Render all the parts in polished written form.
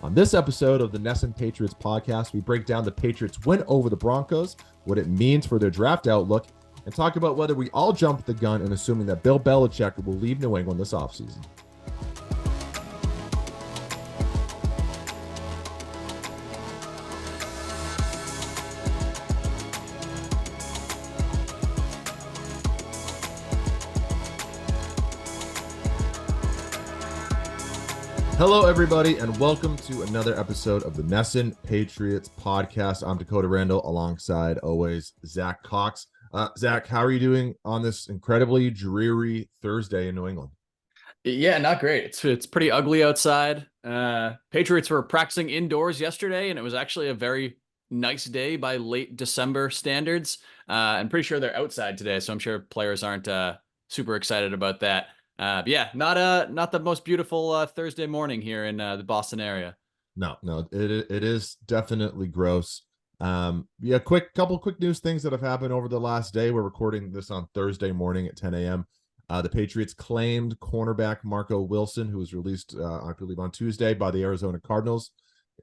On this episode of the NESN Patriots Podcast, we break down the Patriots' win over the Broncos, what it means for their draft outlook, and talk about whether we all jumped the gun in assuming that Bill Belichick will leave New England this offseason. Hello, everybody, and welcome to another episode of the NESN Patriots Podcast. I'm Dakota, Randall, alongside always Zack Cox. Zack, how are you doing on this incredibly dreary Thursday in New England? Yeah, not great. It's pretty ugly outside. Patriots were practicing indoors yesterday, and it was actually a very nice day by late December standards. I'm pretty sure they're outside today, so I'm sure players aren't super excited about that. But yeah, not the most beautiful Thursday morning here in the Boston area. No, it is definitely gross. Couple quick news things that have happened over the last day. We're recording this on Thursday morning at 10 a.m. The Patriots claimed cornerback Marco Wilson, who was released, I believe, on Tuesday by the Arizona Cardinals.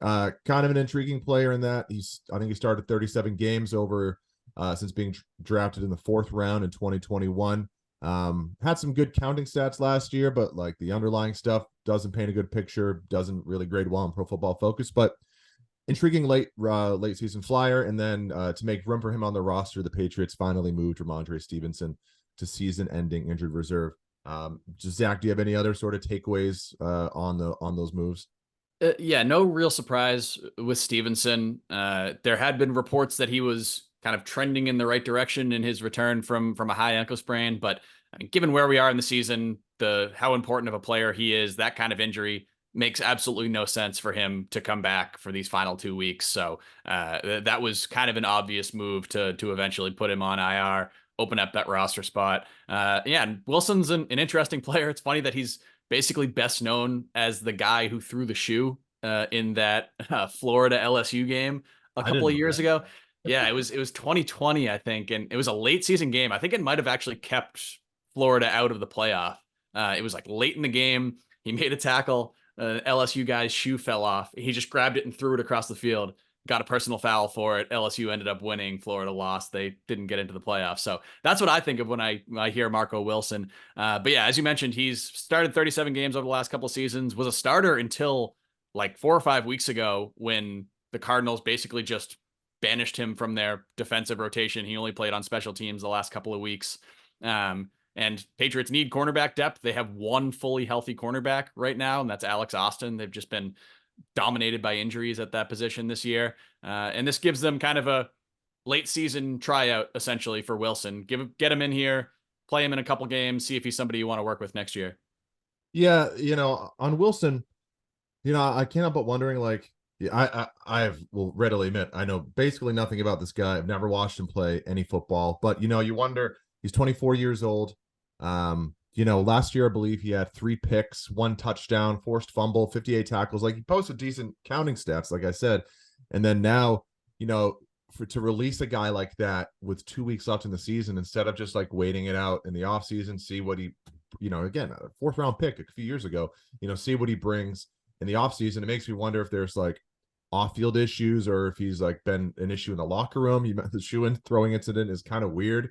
Kind of an intriguing player in that I think he started 37 games over since being drafted in the fourth round in 2021. Had some good counting stats last year, but like the underlying stuff doesn't paint a good picture, doesn't really grade well on Pro Football Focus, but intriguing late season flyer. And then to make room for him on the roster, the Patriots finally moved Ramondre Stevenson to season-ending injured reserve. Zack, do you have any other sort of takeaways on those moves? Yeah, no real surprise with Stevenson. There had been reports that he was kind of trending in the right direction in his return from a high ankle sprain, but I mean, given where we are in the season, how important of a player he is, that kind of injury makes absolutely no sense for him to come back for these final 2 weeks. So that was kind of an obvious move to eventually put him on IR, open up that roster spot. And Wilson's an interesting player. It's funny that he's basically best known as the guy who threw the shoe in that Florida LSU game a couple of years ago. Yeah, it was 2020, I think, and it was a late season game. I think it might have actually kept Florida out of the playoff. It was like late in the game. He made a tackle. LSU guy's shoe fell off. He just grabbed it and threw it across the field. Got a personal foul for it. LSU ended up winning. Florida lost. They didn't get into the playoffs. So that's what I think of when I hear Marco Wilson. But yeah, as you mentioned, he's started 37 games over the last couple of seasons, was a starter until like 4 or 5 weeks ago when the Cardinals basically just banished him from their defensive rotation. He only played on special teams the last couple of weeks. And Patriots need cornerback depth. They have one fully healthy cornerback right now, and that's Alex Austin. They've just been dominated by injuries at that position this year. And this gives them kind of a late season tryout essentially for Wilson. Get him in here, play him in a couple games, see if he's somebody you want to work with next year. Yeah, on Wilson, I can't help but wondering, like, I will readily admit I know basically nothing about this guy. I've never watched him play any football, but you wonder, he's 24 years old. Last year I believe he had 3 picks, 1 touchdown, forced fumble, 58 tackles. Like, he posted decent counting stats, like I said. And then now, to release a guy like that with 2 weeks left in the season, instead of just like waiting it out in the offseason, see what he, again, a 4th round pick a few years ago, see what he brings in the offseason. It makes me wonder if there's like off-field issues or if he's like been an issue in the locker room. The shoe throwing incident is kind of weird.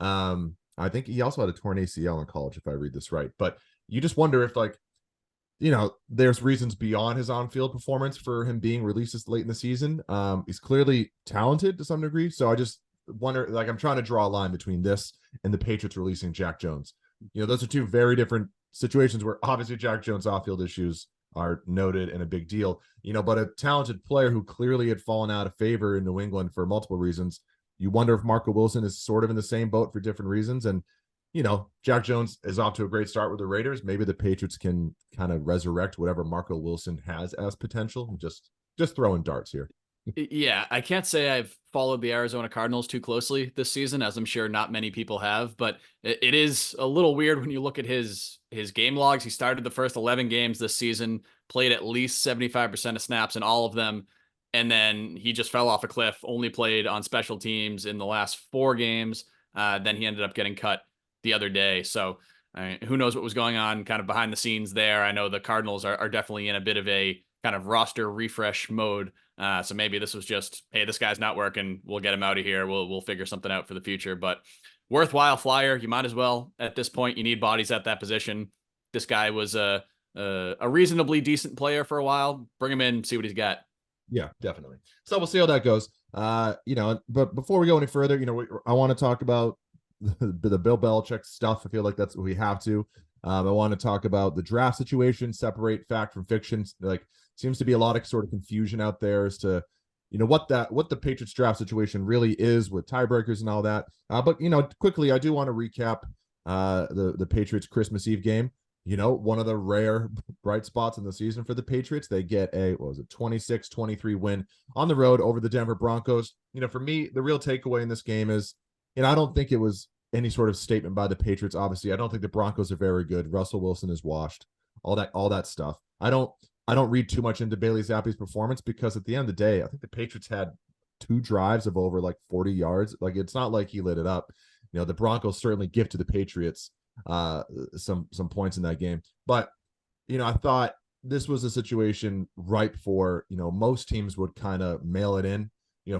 I think he also had a torn ACL in college, if I read this right. But you just wonder if, like, there's reasons beyond his on-field performance for him being released this late in the season. He's clearly talented to some degree. So I just wonder, like, I'm trying to draw a line between this and the Patriots releasing Jack Jones. Those are two very different situations where obviously Jack Jones' off-field issues are noted and a big deal, but a talented player who clearly had fallen out of favor in New England for multiple reasons. You wonder if Marco Wilson is sort of in the same boat for different reasons. And, Jack Jones is off to a great start with the Raiders. Maybe the Patriots can kind of resurrect whatever Marco Wilson has as potential. Just throwing darts here. Yeah, I can't say I've followed the Arizona Cardinals too closely this season, as I'm sure not many people have, but it is a little weird when you look at his game logs. He started the first 11 games this season, played at least 75% of snaps in all of them, and then he just fell off a cliff, only played on special teams in the last 4 games. Then he ended up getting cut the other day. So who knows what was going on kind of behind the scenes there. I know the Cardinals are definitely in a bit of a kind of roster refresh mode. So maybe this was just, hey, this guy's not working. We'll get him out of here. We'll figure something out for the future. But worthwhile flyer. You might as well at this point. You need bodies at that position. This guy was a reasonably decent player for a while. Bring him in, see what he's got. Yeah, definitely. So we'll see how that goes. But before we go any further, I want to talk about the Bill Belichick stuff. I feel like that's what we have to. I want to talk about the draft situation, separate fact from fiction. Like, seems to be a lot of sort of confusion out there as to, what the Patriots draft situation really is with tiebreakers and all that. But quickly, I do want to recap the Patriots Christmas Eve game. One of the rare bright spots in the season for the Patriots. They get a 26-23 win on the road over the Denver Broncos. For me, the real takeaway in this game is, I don't think it was any sort of statement by the Patriots. Obviously, I don't think the Broncos are very good. Russell Wilson is washed. All that stuff. I don't read too much into Bailey Zappe's performance, because at the end of the day, I think the Patriots had 2 drives of over like 40 yards. Like, it's not like he lit it up. The Broncos certainly gifted the Patriots some points in that game. But, I thought this was a situation ripe for, most teams would kind of mail it in,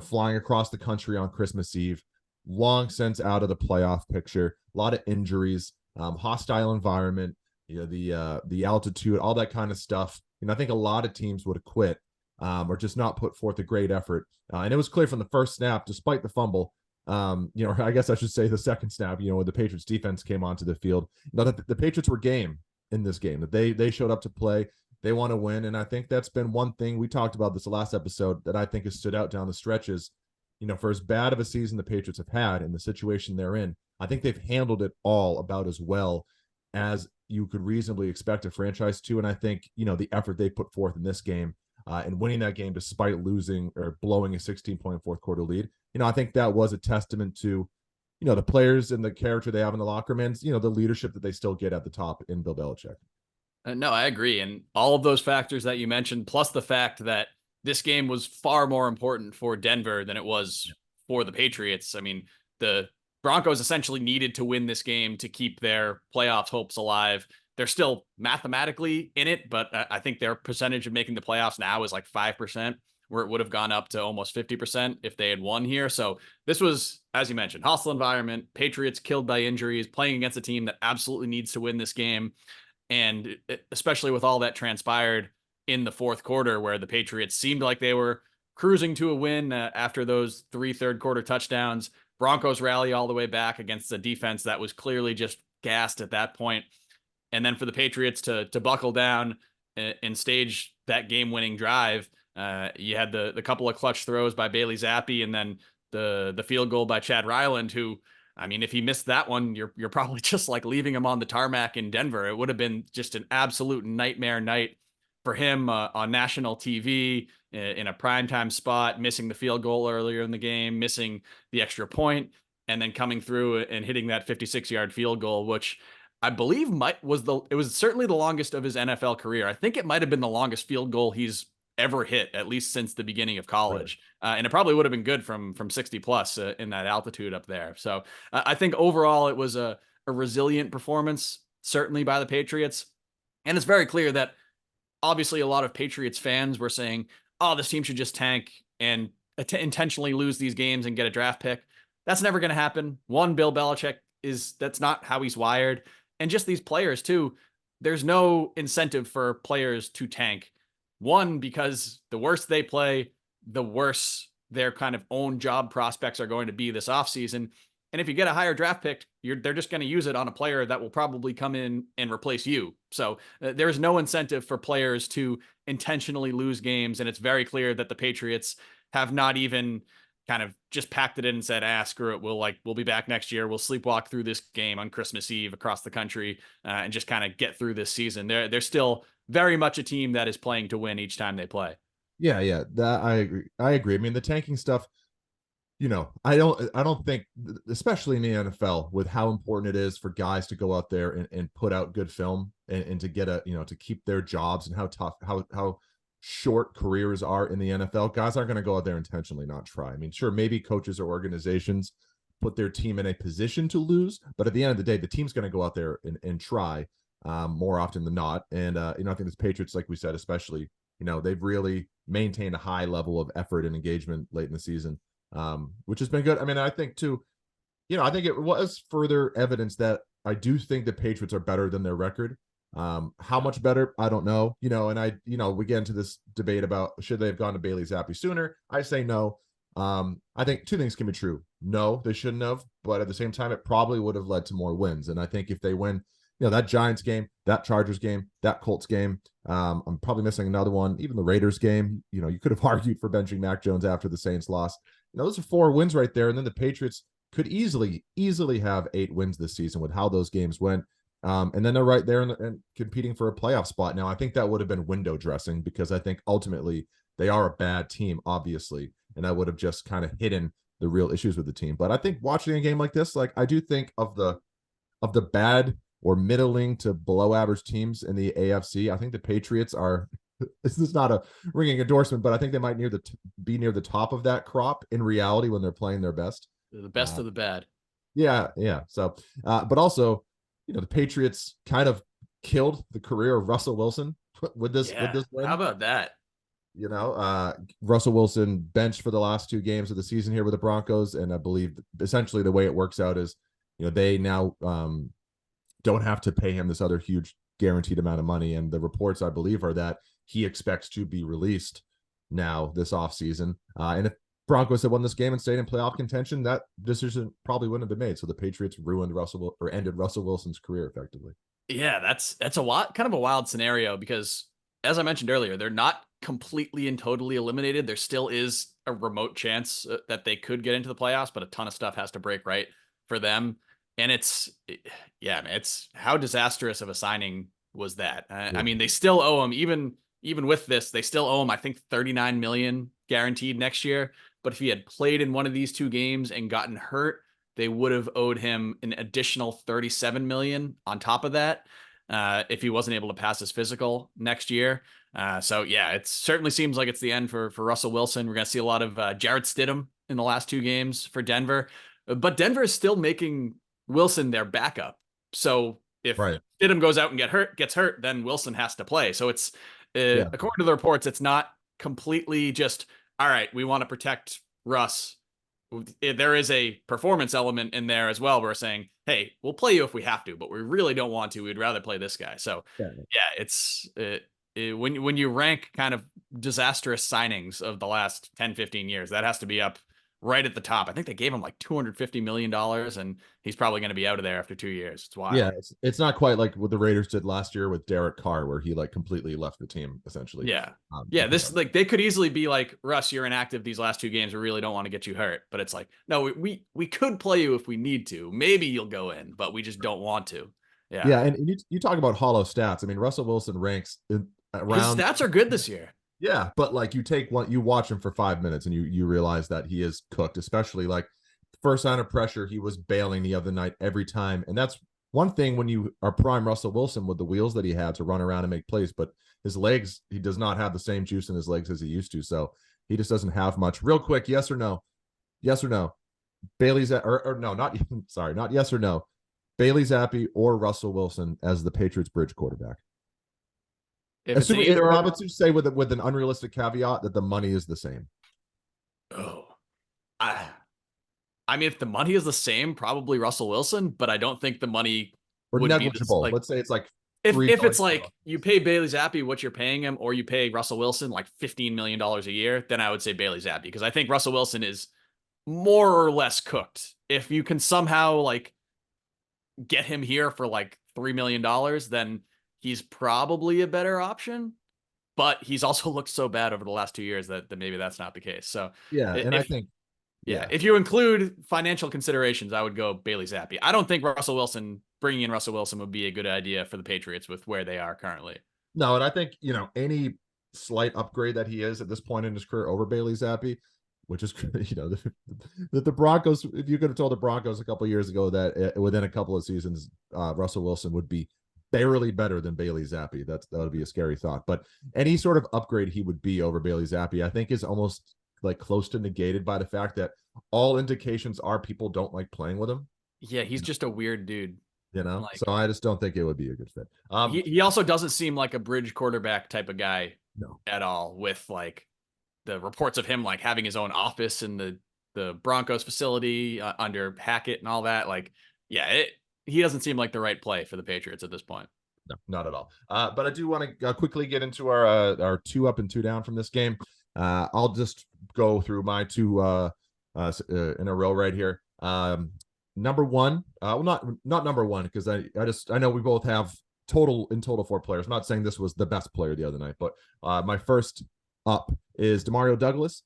flying across the country on Christmas Eve, long since out of the playoff picture, a lot of injuries, hostile environment, the altitude, all that kind of stuff. I think a lot of teams would have quit or just not put forth a great effort. And it was clear from the first snap, despite the fumble, I guess I should say the second snap, when the Patriots defense came onto the field, that the Patriots were game in this game, that they showed up to play. They want to win. And I think that's been one thing we talked about this last episode that I think has stood out down the stretches. For as bad of a season the Patriots have had in the situation they're in, I think they've handled it all about as well as you could reasonably expect a franchise to. And I think, the effort they put forth in this game and winning that game despite losing or blowing a 16-point fourth quarter lead, I think that was a testament to, the players and the character they have in the locker room and, the leadership that they still get at the top in Bill Belichick. No, I agree. And all of those factors that you mentioned, plus the fact that this game was far more important for Denver than it was for the Patriots. I mean, the Broncos essentially needed to win this game to keep their playoff hopes alive. They're still mathematically in it, but I think their percentage of making the playoffs now is like 5%, where it would have gone up to almost 50% if they had won here. So this was, as you mentioned, hostile environment, Patriots killed by injuries, playing against a team that absolutely needs to win this game. And especially with all that transpired in the fourth quarter, where the Patriots seemed like they were cruising to a win after those 3 third-quarter touchdowns. Broncos rally all the way back against a defense that was clearly just gassed at that point. And then for the Patriots to buckle down and stage that game-winning drive, you had the couple of clutch throws by Bailey Zappi, and then the field goal by Chad Ryland, who, I mean, if he missed that one, you're probably just like leaving him on the tarmac in Denver. It would have been just an absolute nightmare night for him on national TV in a primetime spot, missing the field goal earlier in the game, missing the extra point, and then coming through and hitting that 56-yard field goal, which I believe it was certainly the longest of his NFL career. I think it might have been the longest field goal he's ever hit, at least since the beginning of college. Right. And it probably would have been good from 60 plus in that altitude up there. So I think overall it was a resilient performance, certainly by the Patriots. And it's very clear that obviously a lot of Patriots fans were saying, oh, this team should just tank and intentionally lose these games and get a draft pick. That's never going to happen. One, Bill Belichick that's not how he's wired. And just these players too, there's no incentive for players to tank. One, because the worse they play, the worse their kind of own job prospects are going to be this offseason. And if you get a higher draft pick, they're just going to use it on a player that will probably come in and replace you. So there's no incentive for players to intentionally lose games. And it's very clear that the Patriots have not even kind of just packed it in and said, screw it. We'll be back next year. We'll sleepwalk through this game on Christmas Eve across the country and just kind of get through this season. They're still very much a team that is playing to win each time they play. Yeah. That I agree. I mean, the tanking stuff, I don't think, especially in the NFL, with how important it is for guys to go out there and put out good film and to get to keep their jobs, and how tough, how short careers are in the NFL. Guys aren't going to go out there intentionally not try. I mean, sure, maybe coaches or organizations put their team in a position to lose, but at the end of the day, the team's going to go out there and try more often than not. And I think this Patriots, like we said, especially they've really maintained a high level of effort and engagement late in the season, which has been good. I mean, I think too, I think it was further evidence that I do think the Patriots are better than their record. How much better, I don't know. We get into this debate about should they have gone to Bailey Zappi sooner. I say no. I think two things can be true. No, they shouldn't have, but at the same time, it probably would have led to more wins. And I think if they win, that Giants game, that Chargers game, that Colts game, I'm probably missing another one, even the Raiders game. You could have argued for benching Mac Jones after the Saints lost. Those are 4 wins right there. And then the Patriots could easily have 8 wins this season with how those games went. And then they're right there and competing for a playoff spot. Now, I think that would have been window dressing because I think ultimately they are a bad team, obviously, and I would have just kind of hidden the real issues with the team. But I think watching a game like this, like I do think of the bad or middling to below average teams in the AFC, I think the Patriots are. This is not a ringing endorsement, but I think they might be near the top of that crop in reality when they're playing their best. They're the best of the bad. Yeah. So, but also, the Patriots kind of killed the career of Russell Wilson with this win. How about that? Russell Wilson benched for the last 2 games of the season here with the Broncos, and I believe essentially the way it works out is, they now don't have to pay him this other huge guaranteed amount of money, and the reports I believe are that he expects to be released now this offseason. And if Broncos had won this game and stayed in playoff contention, that decision probably wouldn't have been made. So the Patriots ended Russell Wilson's career effectively. Yeah, that's kind of a wild scenario because, as I mentioned earlier, they're not completely and totally eliminated. There still is a remote chance that they could get into the playoffs, but a ton of stuff has to break right for them. And it's how disastrous of a signing was that? I mean, they still owe him even with this, they still owe him, I think, $39 million guaranteed next year. But if he had played in one of these 2 games and gotten hurt, they would have owed him an additional $37 million on top of that if he wasn't able to pass his physical next year. So yeah, it certainly seems like it's the end for Russell Wilson. We're going to see a lot of Jarrett Stidham in the last 2 games for Denver, but Denver is still making Wilson their backup. So if Stidham goes out and gets hurt, then Wilson has to play. So it's according to the reports, it's not completely just, all right, we want to protect Russ. There is a performance element in there as well. We're saying, hey, we'll play you if we have to, but we really don't want to. We'd rather play this guy. So it's when you rank kind of disastrous signings of the last 10, 15 years, that has to be up right at the top. I think they gave him like $250 million, and he's probably going to be out of there after 2 years. It's wild. Yeah, it's not quite like what the Raiders did last year with Derek Carr, where he like completely left the team essentially. Yeah, this like they could easily be like, Russ, you're inactive these last 2 games. We really don't want to get you hurt, but it's like, no, we could play you if we need to. Maybe you'll go in, but we just don't want to. Yeah, and you talk about hollow stats. I mean, Russell Wilson ranks around. His stats are good this year. Yeah, but like you watch him for 5 minutes and you realize that he is cooked, especially like first sign of pressure, he was bailing the other night every time. And that's one thing when you are prime Russell Wilson with the wheels that he had to run around and make plays, but his legs, he does not have the same juice in his legs as he used to. So he just doesn't have much. Real quick, yes or no? Yes or no? Bailey's or no, not sorry, not yes or no. Bailey Zappi or Russell Wilson as the Patriots bridge quarterback. Assuming I would say with an unrealistic caveat that the money is the same. Oh, I mean, if the money is the same, probably Russell Wilson, but I don't think the money or would negligible. Be Let's say it's like if it's like you pay Bailey Zappi what you're paying him, or you pay Russell Wilson like $15 million a year, then I would say Bailey Zappi, because I think Russell Wilson is more or less cooked. If you can somehow like get him here for like $3 million, then he's probably a better option, but he's also looked so bad over the last 2 years that maybe that's not the case. So I think if you include financial considerations, I would go Bailey Zappi. I don't think bringing in Russell Wilson would be a good idea for the Patriots with where they are currently. No, and I think, any slight upgrade that he is at this point in his career over Bailey Zappi, which is, the Broncos, if you could have told the Broncos a couple of years ago that within a couple of seasons, Russell Wilson would be barely better than Bailey Zappi, that would be a scary thought. But any sort of upgrade he would be over Bailey Zappi, I think is almost like close to negated by the fact that all indications are people don't like playing with him. Yeah, he's just a weird dude. So I just don't think it would be a good fit. He also doesn't seem like a bridge quarterback type of guy No. at all with like the reports of him like having his own office in the Broncos facility under Hackett and all that. Like, yeah, he doesn't seem like the right play for the Patriots at this point. No, not at all. But I do want to quickly get into our 2 up and 2 down from this game. I'll just go through my 2 in a row right here. Number 1, well, not number 1, because I know we both have total 4 players. I'm not saying this was the best player the other night, but my first up is Demario Douglas.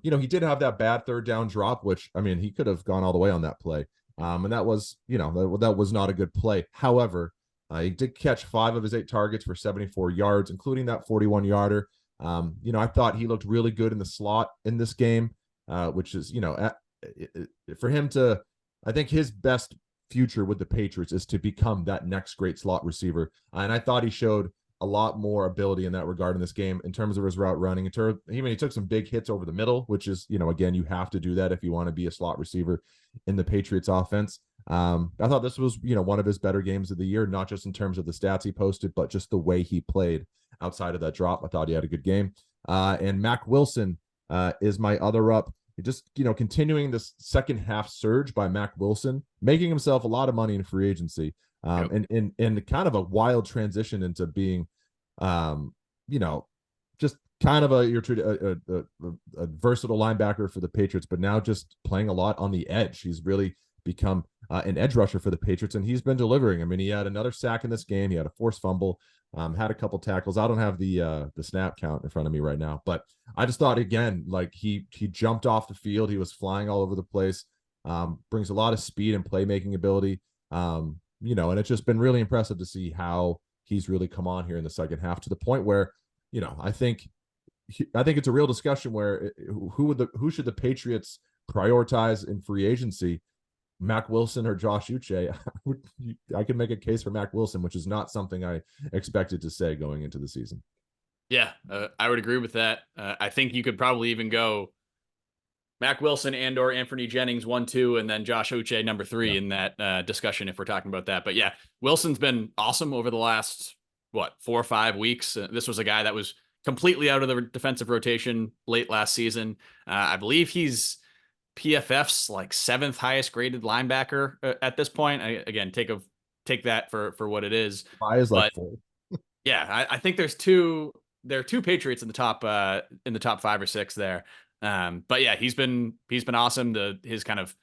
He did have that bad 3rd down drop, which, I mean, he could have gone all the way on that play. And that was, that was not a good play. However, he did catch 5 of his 8 targets for 74 yards, including that 41-yarder. I thought he looked really good in the slot in this game, which is, for him to, I think his best future with the Patriots is to become that next great slot receiver. And I thought he showed a lot more ability in that regard in this game in terms of his route running. He took some big hits over the middle, which is, again, you have to do that if you want to be a slot receiver in the Patriots offense. I thought this was, one of his better games of the year, not just in terms of the stats he posted, but just the way he played outside of that drop. I thought he had a good game. And Mac Wilson is my other up. Just, continuing this second half surge by Mac Wilson, making himself a lot of money in free agency. And kind of a wild transition into being, just kind of a versatile linebacker for the Patriots, but now just playing a lot on the edge. He's really become an edge rusher for the Patriots, and he's been delivering. I mean, he had another sack in this game. He had a forced fumble, had a couple tackles. I don't have the snap count in front of me right now, but I just thought, again, like he jumped off the field. He was flying all over the place, brings a lot of speed and playmaking ability. And it's just been really impressive to see how he's really come on here in the second half, to the point where, I think it's a real discussion where who should the Patriots prioritize in free agency, Mac Wilson or Josh Uche? I can make a case for Mac Wilson, which is not something I expected to say going into the season. Yeah, I would agree with that. I think you could probably even go Mac Wilson and or Anthony Jennings 1, 2, and then Josh Uche number 3 in that discussion if we're talking about that. But yeah, Wilson's been awesome over the last 4 or 5 weeks. This was a guy that was completely out of the defensive rotation late last season. I believe he's PFF's like 7th highest graded linebacker at this point. Again, take that for what it is. Why is like 4? Yeah, I think there are 2 Patriots in the top 5 or 6 there. But yeah, he's been awesome. His kind of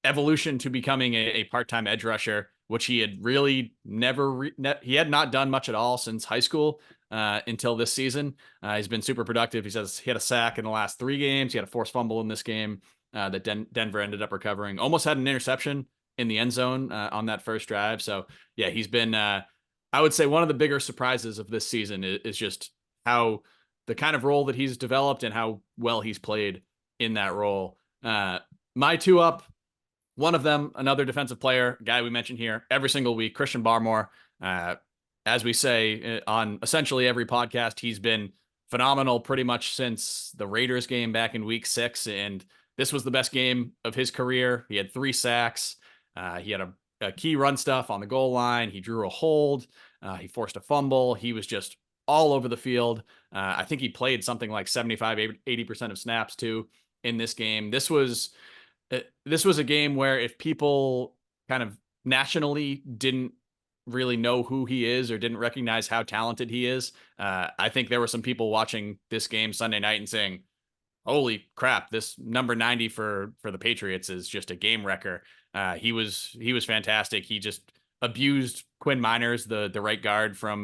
evolution to becoming a part-time edge rusher, which he had really he had not done much at all since high school until this season. He's been super productive. He says he had a sack in the last 3 games. He had a forced fumble in this game that Denver ended up recovering. Almost had an interception in the end zone on that first drive. So yeah, he's been, I would say, one of the bigger surprises of this season is just how the kind of role that he's developed and how well he's played in that role. My 2 up, one of them, another defensive player, guy we mention here every single week, Christian Barmore. As we say on essentially every podcast, he's been phenomenal pretty much since the Raiders game back in week 6. And this was the best game of his career. He had 3 sacks. He had a key run stuff on the goal line. He drew a hold. He forced a fumble. He was just all over the field. I think he played something like 75-80% of snaps too in this game. This was a game where if people kind of nationally didn't really know who he is or didn't recognize how talented he is, I think there were some people watching this game Sunday night and saying, holy crap, this number 90 for the Patriots is just a game wrecker. He was fantastic. He just abused Quinn Miners, the right guard from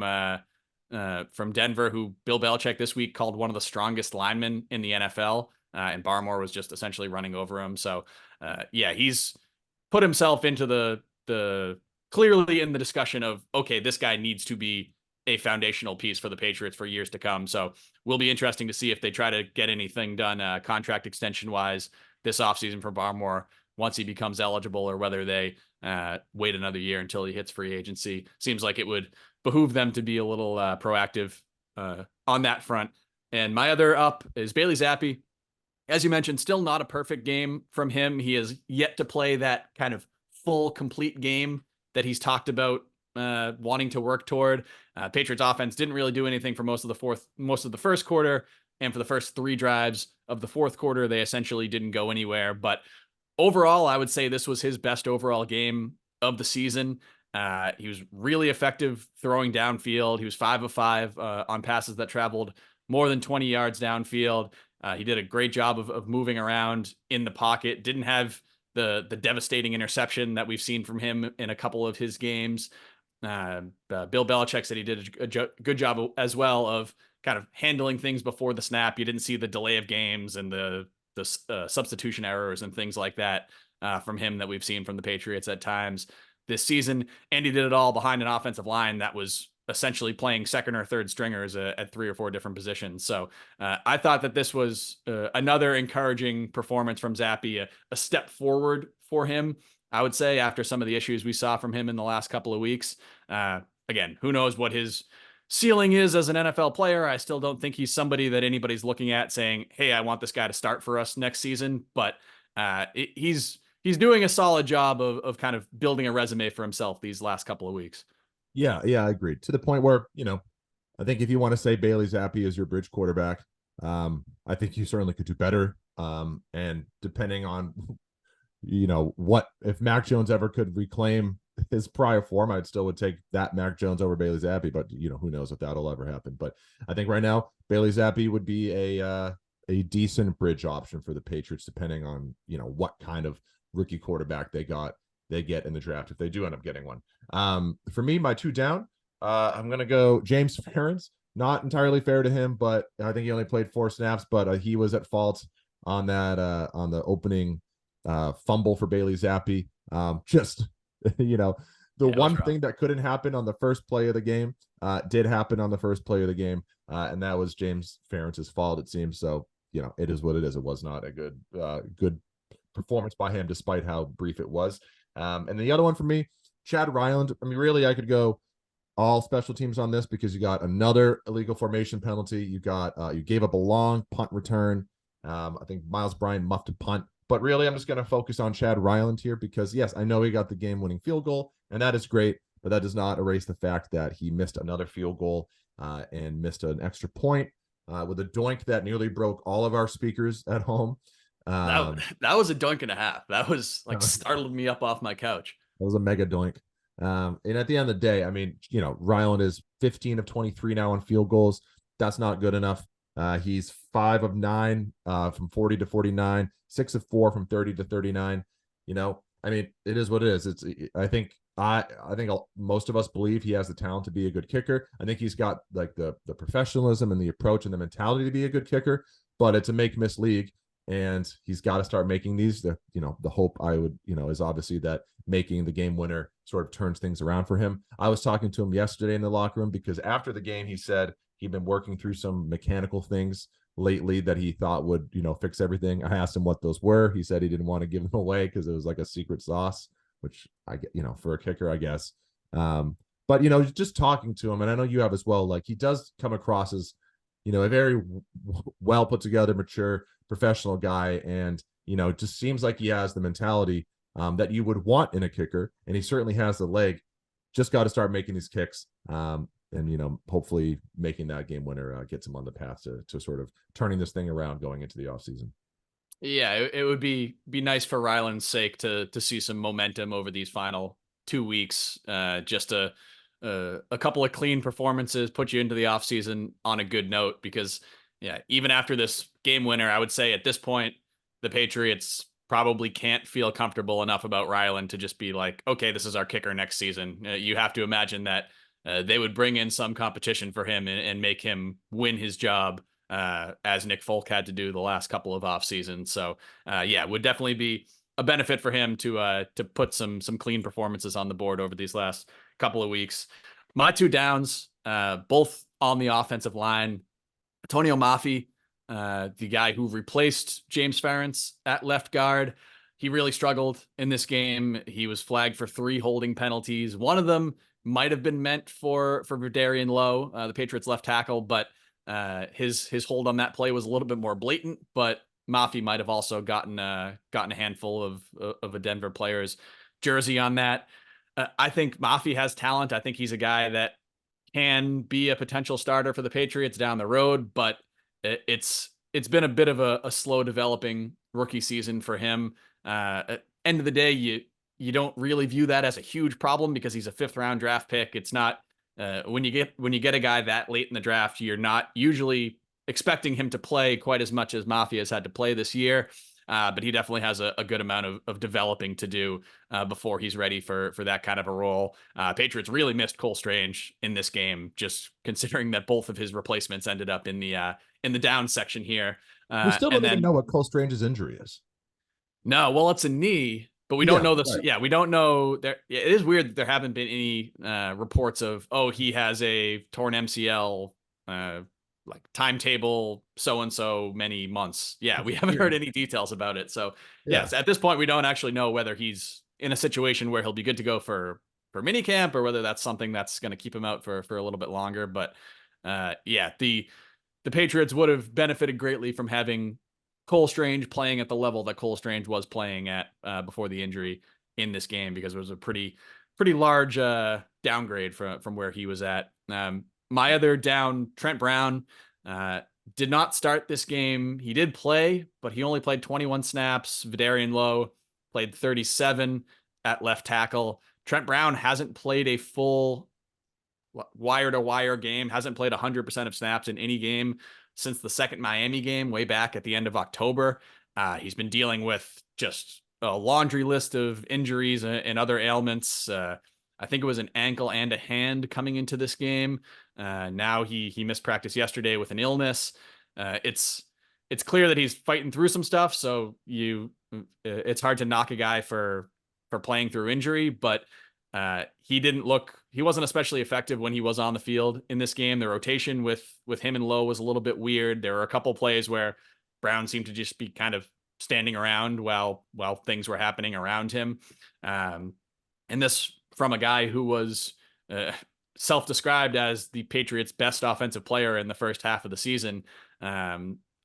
Denver, who Bill Belichick this week called one of the strongest linemen in the NFL. And Barmore was just essentially running over him. So yeah, he's put himself into the clearly in the discussion of, okay, this guy needs to be a foundational piece for the Patriots for years to come. So will be interesting to see if they try to get anything done contract extension wise this offseason for Barmore once he becomes eligible, or whether they wait another year until he hits free agency. Seems like it would behoove them to be a little proactive on that front. And my other up is Bailey Zappi. As you mentioned, still not a perfect game from him. He has yet to play that kind of full, complete game that he's talked about wanting to work toward. Patriots offense didn't really do anything for most of the first quarter, and for the first 3 drives of the fourth quarter, they essentially didn't go anywhere. But overall, I would say this was his best overall game of the season. He was really effective throwing downfield. He was 5 of 5 on passes that traveled more than 20 yards downfield. He did a great job of moving around in the pocket. Didn't have the devastating interception that we've seen from him in a couple of his games. Bill Belichick said he did a good job as well of kind of handling things before the snap. You didn't see the delay of games and the substitution errors and things like that from him that we've seen from the Patriots at times this season. And he did it all behind an offensive line that was essentially playing second or third stringers at 3 or 4 different positions. So I thought that this was another encouraging performance from Zappe, a step forward for him, I would say, after some of the issues we saw from him in the last couple of weeks. Again, who knows what his ceiling is as an NFL player. I still don't think he's somebody that anybody's looking at saying, hey, I want this guy to start for us next season. But he's doing a solid job of kind of building a resume for himself these last couple of weeks. Yeah, I agree. To the point where, I think if you want to say Bailey Zappe is your bridge quarterback, I think you certainly could do better. And depending on, what if Mac Jones ever could reclaim his prior form, I'd still would take that Mac Jones over Bailey Zappe, but who knows if that'll ever happen. But I think right now Bailey Zappe would be a decent bridge option for the Patriots, depending on what kind of rookie quarterback they get in the draft if they do end up getting one. For me, my 2 down, I'm gonna go James Ferentz. Not entirely fair to him, but I think he only played 4 snaps, but he was at fault on that on the opening fumble for Bailey Zappe. Just the one thing that couldn't happen on the first play of the game did happen on the first play of the game, and that was James Ferentz's fault, it seems. So it is what it is. It was not a good performance by him, despite how brief it was. And the other one for me, Chad Ryland. I mean, really, I could go all special teams on this because you got another illegal formation penalty. You gave up a long punt return. I think Miles Bryant muffed a punt. But really, I'm just going to focus on Chad Ryland here because, yes, I know he got the game-winning field goal, and that is great, but that does not erase the fact that he missed another field goal and missed an extra point with a doink that nearly broke all of our speakers at home. That was a doink and a half. That was startled me up off my couch. That was a mega doink. And at the end of the day, I mean, Ryland is 15 of 23 now on field goals. That's not good enough. He's 5 of 9 from 40 to 49, 6 of 4 from 30 to 39. I mean, it is what it is. I think most of us believe he has the talent to be a good kicker. I think he's got like the professionalism and the approach and the mentality to be a good kicker, but it's a make-miss league. And he's got to start making these. The hope I would, is obviously that making the game winner sort of turns things around for him. I was talking to him yesterday in the locker room because after the game, he said he'd been working through some mechanical things lately that he thought would, fix everything. I asked him what those were. He said he didn't want to give them away because it was like a secret sauce, which I get, for a kicker, I guess. But just talking to him, and I know you have as well, like he does come across as, a very well put together, mature, professional guy, and it just seems like he has the mentality that you would want in a kicker, and he certainly has the leg. Just got to start making these kicks, and hopefully making that game winner gets him on the path to sort of turning this thing around going into the offseason. Yeah, it would be nice for Ryland's sake to see some momentum over these final 2 weeks. Just a couple of clean performances put you into the offseason on a good note, because even after this game winner, I would say at this point, the Patriots probably can't feel comfortable enough about Ryland to just be like, okay, this is our kicker next season. You have to imagine that they would bring in some competition for him and make him win his job, as Nick Folk had to do the last couple of off seasons. So it would definitely be a benefit for him to put some clean performances on the board over these last couple of weeks. My 2 downs, both on the offensive line. Antonio Mafi, the guy who replaced James Ferentz at left guard, he really struggled in this game. He was flagged for 3 holding penalties. One of them might have been meant for Verdarian Lowe, the Patriots left tackle, but his hold on that play was a little bit more blatant. But Mafi might have also gotten a handful of a Denver player's jersey on that. I think Mafi has talent. I think he's a guy that can be a potential starter for the Patriots down the road, but it's been a bit of a slow developing rookie season for him. At end of the day, you don't really view that as a huge problem because he's a 5th-round draft pick. It's not when you get a guy that late in the draft, you're not usually expecting him to play quite as much as Mafia has had to play this year. But he definitely has a good amount of developing to do before he's ready for that kind of a role. Patriots really missed Cole Strange in this game, just considering that both of his replacements ended up in the down section here. We still And don't even then know what Cole Strange's injury is. no, well, it's a knee, but we don't know this. Right. Yeah, we don't know. There, it is weird that there haven't been any reports of he has a torn MCL. Like timetable so and so many months. Yeah, we haven't heard any details about it. So yes, at this point we don't actually know whether he's in a situation where he'll be good to go for minicamp or whether that's something that's going to keep him out for a little bit longer. But the Patriots would have benefited greatly from having Cole Strange playing at the level that Cole Strange was playing at before the injury in this game, because it was a pretty large downgrade from where he was at. My other down, Trent Brown, did not start this game. He did play, but he only played 21 snaps. Vidarian Lowe played 37 at left tackle. Trent Brown hasn't played a full wire-to-wire game, hasn't played 100% of snaps in any game since the second Miami game way back at the end of October. He's been dealing with just a laundry list of injuries and other ailments. I think it was an ankle and a hand coming into this game. Now he missed practice yesterday with an illness. It's clear that he's fighting through some stuff. So it's hard to knock a guy for playing through injury, but he wasn't especially effective when he was on the field in this game. The rotation with him and Lowe was a little bit weird. There were a couple plays where Brown seemed to just be kind of standing around while things were happening around him. And this from a guy who was self-described as the Patriots' best offensive player in the first half of the season.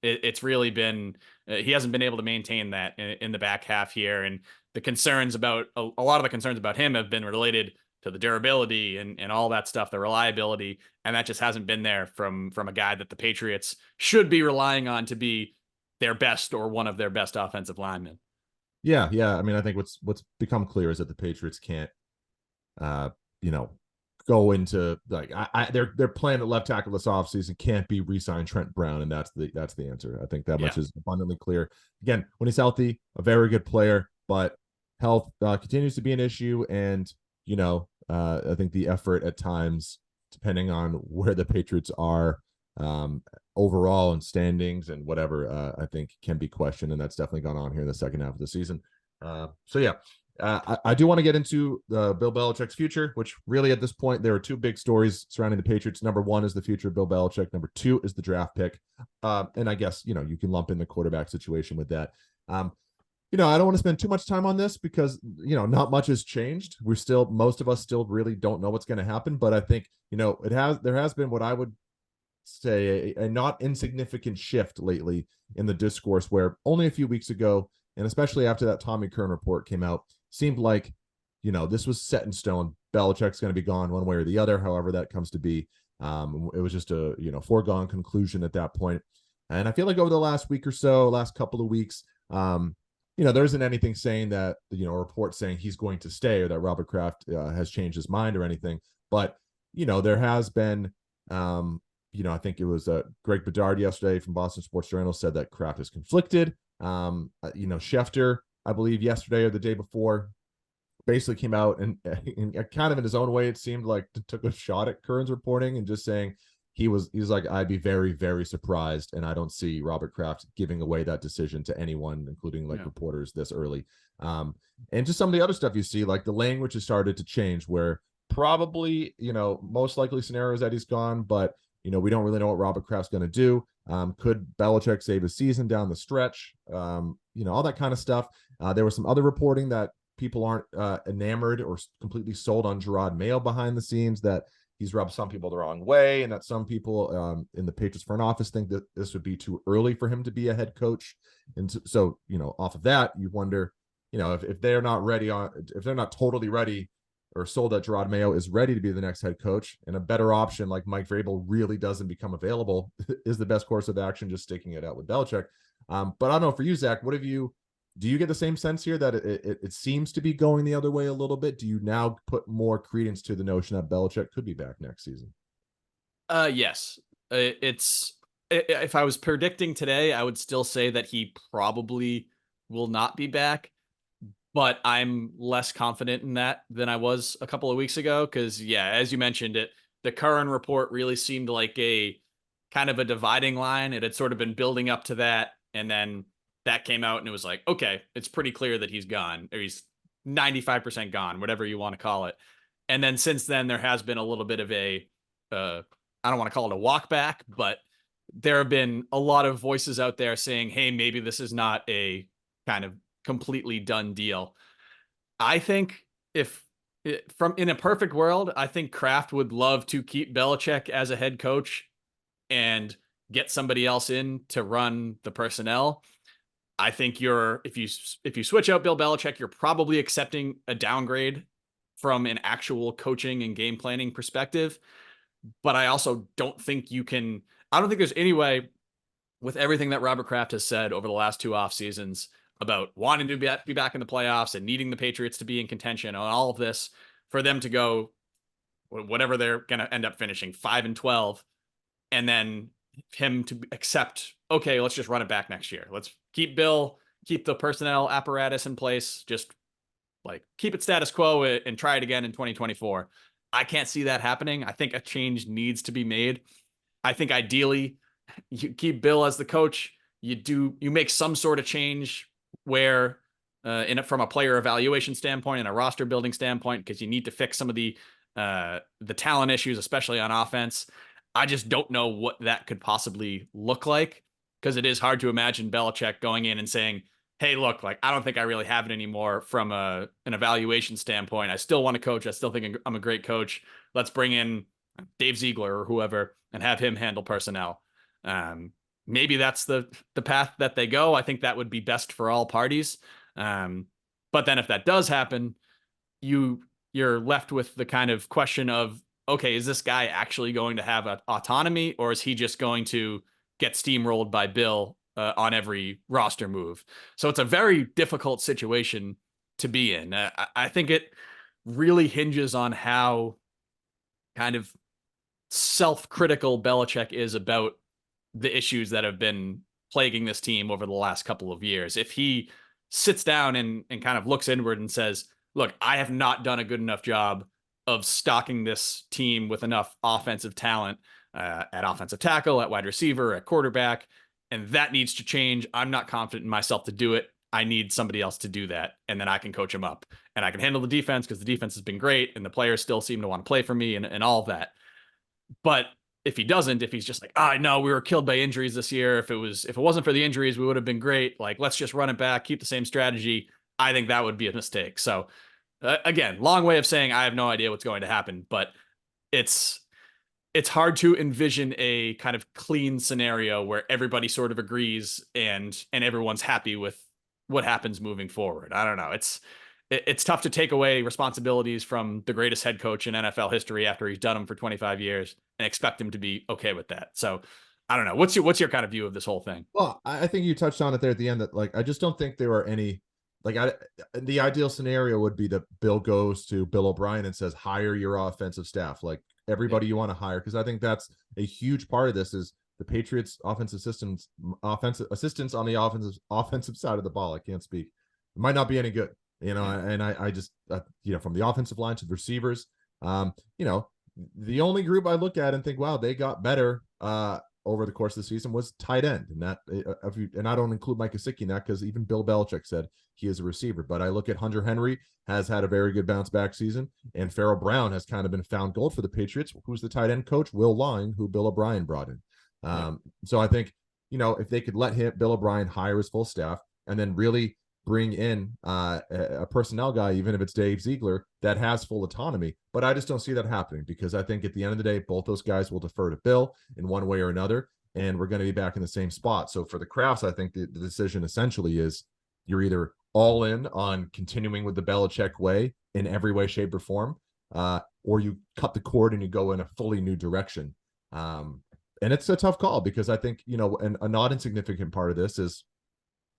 It's really been he hasn't been able to maintain that in the back half here, and the concerns about a lot of the concerns about him have been related to the durability and all that stuff, the reliability, and that just hasn't been there from a guy that the Patriots should be relying on to be their best or one of their best offensive linemen. Yeah. I mean, I think what's become clear is that the Patriots can't, go into like their plan at left tackle this offseason can't be re-sign Trent Brown, and that's the answer. I think that much is abundantly clear. Again, when he's healthy, a very good player, but health continues to be an issue, and I think the effort at times, depending on where the Patriots are overall in standings and whatever, I think can be questioned, and that's definitely gone on here in the second half of the season. I do want to get into Bill Belichick's future, which really at this point, there are two big stories surrounding the Patriots. Number one is the future of Bill Belichick. Number two is the draft pick. And I guess, you can lump in the quarterback situation with that. I don't want to spend too much time on this because, not much has changed. Most of us still really don't know what's going to happen. But I think, there has been what I would say a not insignificant shift lately in the discourse, where only a few weeks ago, and especially after that Tommy Kern report came out, seemed like, this was set in stone. Belichick's going to be gone one way or the other, however that comes to be. It was just a, foregone conclusion at that point. And I feel like over the last week or so, last couple of weeks, there isn't anything saying that, a report saying he's going to stay or that Robert Kraft has changed his mind or anything. But, there has been, I think it was Greg Bedard yesterday from Boston Sports Journal said that Kraft is conflicted. Schefter, I believe yesterday or the day before, basically came out and kind of in his own way, it seemed like took a shot at Kern's reporting and just saying he's like, I'd be very, very surprised, and I don't see Robert Kraft giving away that decision to anyone, including reporters this early. And just some of the other stuff you see, like the language has started to change, where probably, most likely scenarios that he's gone, but we don't really know what Robert Kraft's going to do. Could Belichick save his season down the stretch? All that kind of stuff. There was some other reporting that people aren't enamored or completely sold on Gerard Mayo behind the scenes, that he's rubbed some people the wrong way, and that some people in the Patriots front office think that this would be too early for him to be a head coach. And so, off of that, you wonder, if they're not ready if they're not totally ready or sold that Gerard Mayo is ready to be the next head coach, and a better option like Mike Vrabel really doesn't become available, is the best course of action just sticking it out with Belichick. But I don't know, for you, Zach, do you get the same sense here that it seems to be going the other way a little bit? Do you now put more credence to the notion that Belichick could be back next season? Yes. If I was predicting today, I would still say that he probably will not be back, but I'm less confident in that than I was a couple of weeks ago. Cause yeah, as you mentioned the Curran report really seemed like a kind of a dividing line. It had sort of been building up to that. And then that came out and it was like, okay, it's pretty clear that he's gone, or he's 95% gone, whatever you want to call it. And then since then, there has been a little bit of I don't want to call it a walk back, but there have been a lot of voices out there saying, hey, maybe this is not a kind of completely done deal. I think if from in a perfect world, I think Kraft would love to keep Belichick as a head coach and get somebody else in to run the personnel. I think if you switch out Bill Belichick, you're probably accepting a downgrade from an actual coaching and game planning perspective. But I also don't think I don't think there's any way, with everything that Robert Kraft has said over the last 2 off seasons about wanting to be back in the playoffs and needing the Patriots to be in contention and all of this, for them to go whatever they're going to end up finishing 5-12, and then him to accept, okay, let's just run it back next year. Let's keep the personnel apparatus in place, just like keep it status quo and try it again in 2024. I can't see that happening. I think a change needs to be made. I think ideally you keep Bill as the coach. You make some sort of change where from a player evaluation standpoint and a roster building standpoint, because you need to fix some of the talent issues, especially on offense. I just don't know what that could possibly look like, because it is hard to imagine Belichick going in and saying, hey, look, like, I don't think I really have it anymore from an evaluation standpoint. I still want to coach. I still think I'm a great coach. Let's bring in Dave Ziegler or whoever and have him handle personnel. Maybe that's the path that they go. I think that would be best for all parties. But then if that does happen, you're left with the kind of question of, okay, is this guy actually going to have autonomy, or is he just going to get steamrolled by Bill on every roster move? So it's a very difficult situation to be in. I think it really hinges on how kind of self-critical Belichick is about the issues that have been plaguing this team over the last couple of years. If he sits down and kind of looks inward and says, look, I have not done a good enough job of stocking this team with enough offensive talent at offensive tackle, at wide receiver, at quarterback, and that needs to change. I'm not confident in myself to do it. I need somebody else to do that, and then I can coach them up, and I can handle the defense because the defense has been great, and the players still seem to want to play for me, and all of that. But if he doesn't, if he's just like, I know we were killed by injuries this year. If it wasn't for the injuries, we would have been great. Like, let's just run it back, keep the same strategy. I think that would be a mistake. So again, long way of saying I have no idea what's going to happen, but it's hard to envision a kind of clean scenario where everybody sort of agrees and everyone's happy with what happens moving forward. I don't know. It's tough to take away responsibilities from the greatest head coach in NFL history after he's done them for 25 years and expect him to be okay with that. So I don't know. What's your kind of view of this whole thing? Well, I think you touched on it there at the end that, like, I just don't think there are any, like, the ideal scenario would be that Bill goes to Bill O'Brien and says, hire your offensive staff, like everybody you want to hire. Cause I think that's a huge part of this is the Patriots offensive assistants on the offensive side of the ball. I can't speak. It might not be any good, and I just, from the offensive line to the receivers, the only group I look at and think, wow, they got better, over the course of the season was tight end. And that, and I don't include Mike Gesicki in that because even Bill Belichick said he is a receiver. But I look at Hunter Henry has had a very good bounce back season, and Farrell Brown has kind of been found gold for the Patriots. Who's the tight end coach? Will Line, who Bill O'Brien brought in. So I think, if they could let Bill O'Brien hire his full staff and then really bring in a personnel guy, even if it's Dave Ziegler, that has full autonomy. But I just don't see that happening because I think at the end of the day, both those guys will defer to Bill in one way or another, and we're going to be back in the same spot. So for the Crafts, I think the decision essentially is you're either all in on continuing with the Belichick way in every way, shape, or form, or you cut the cord and you go in a fully new direction. And it's a tough call because I think, and a not insignificant part of this is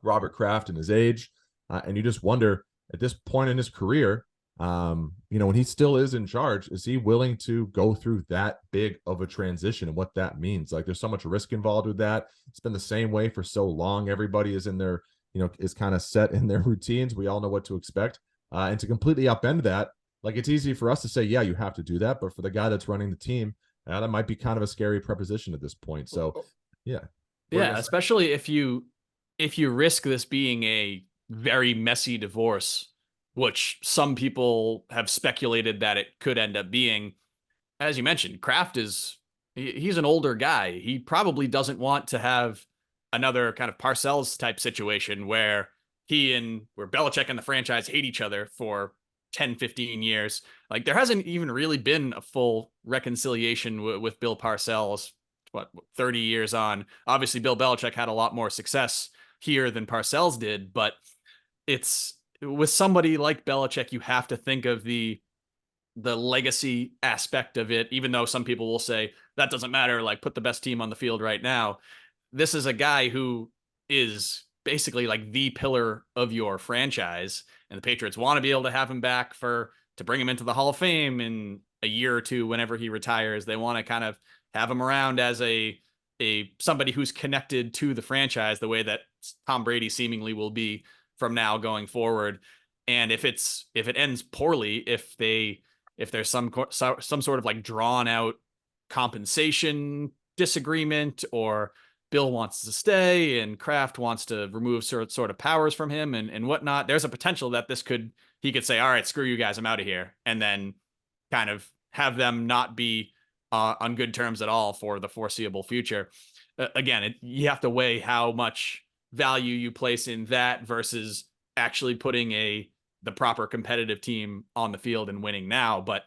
Robert Kraft and his age. And you just wonder at this point in his career, when he still is in charge, is he willing to go through that big of a transition and what that means? Like, there's so much risk involved with that. It's been the same way for so long. Everybody is in their, is kind of set in their routines. We all know what to expect. And to completely upend that, like, it's easy for us to say, yeah, you have to do that. But for the guy that's running the team, that might be kind of a scary proposition at this point. So, yeah. Yeah, especially if you risk this being a very messy divorce, which some people have speculated that it could end up being. As you mentioned, Kraft he's an older guy. He probably doesn't want to have another kind of Parcells type situation where where Belichick and the franchise hate each other for 10, 15 years. Like, there hasn't even really been a full reconciliation with Bill Parcells, 30 years on. Obviously, Bill Belichick had a lot more success here than Parcells did, but it's with somebody like Belichick, you have to think of the legacy aspect of it, even though some people will say that doesn't matter, like, put the best team on the field right now. This is a guy who is basically like the pillar of your franchise, and the Patriots want to be able to have him back to bring him into the Hall of Fame in a year or two whenever he retires. They want to kind of have him around as a somebody who's connected to the franchise the way that Tom Brady seemingly will be from now going forward. And if it ends poorly, if there's some sort of like drawn out compensation disagreement, or Bill wants to stay and Kraft wants to remove sort of powers from him and whatnot, there's a potential that he could say, all right, screw you guys, I'm out of here. And then kind of have them not be on good terms at all for the foreseeable future. Again, you have to weigh how much value you place in that versus actually putting the proper competitive team on the field and winning now. But